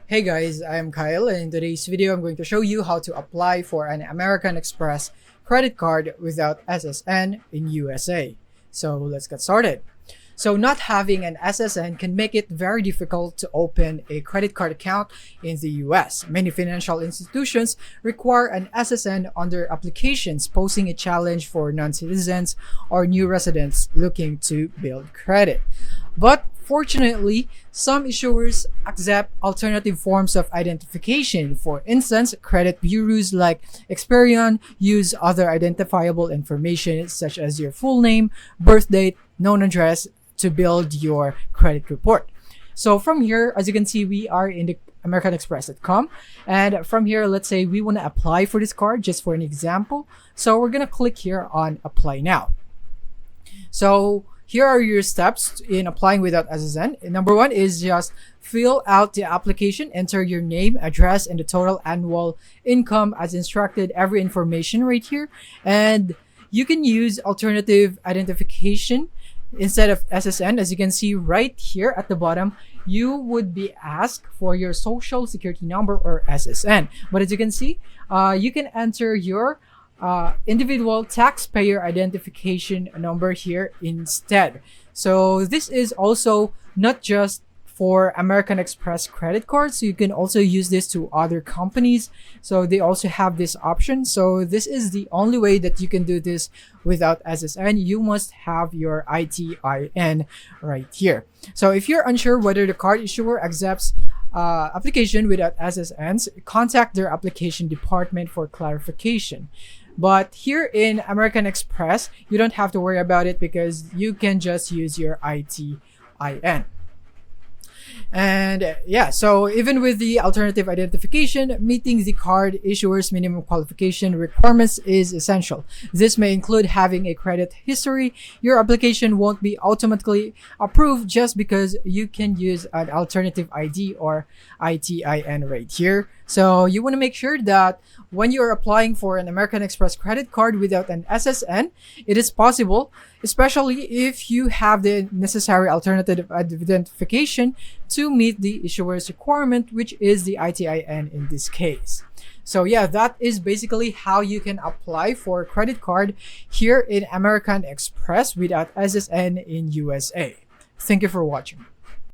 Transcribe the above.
Hey guys, I'm Kyle, and in today's video I'm going to show you how to apply for an American Express credit card without SSN in USA. So let's get started. So not having an SSN can make it very difficult to open a credit card account in the US. Many financial institutions require an SSN on their applications, posing a challenge for non-citizens or new residents looking to build credit. But fortunately, some issuers accept alternative forms of identification. For instance, credit bureaus like Experian use other identifiable information such as your full name, birth date, known address to build your credit report. So from here, as you can see, we are in the AmericanExpress.com, and from here, let's say we want to apply for this card just for an example. So we're going to click here on apply now. So here are your steps in applying without SSN. Number one is just fill out the application, enter your name, address, and the total annual income as instructed, every information right here. And you can use alternative identification instead of SSN. As you can see right here at the bottom, you would be asked for your social security number or SSN. But as you can see, you can enter your individual taxpayer identification number here instead. So this is also not just for American Express credit cards, so you can also use this to other companies. So they also have this option. So this is the only way that you can do this without SSN. You must have your ITIN right here. So if you're unsure whether the card issuer accepts application without SSNs, contact their application department for clarification. But here in American Express, you don't have to worry about it because you can just use your ITIN. And yeah, so even with the alternative identification, meeting the card issuer's minimum qualification requirements is essential. This may include having a credit history. Your application won't be automatically approved just because you can use an alternative ID or ITIN right here. So you want to make sure that when you are applying for an American Express credit card without an SSN, it is possible, especially if you have the necessary alternative identification to meet the issuer's requirement, which is the ITIN in this case. So yeah, that is basically how you can apply for a credit card here in American Express without SSN in USA. Thank you for watching.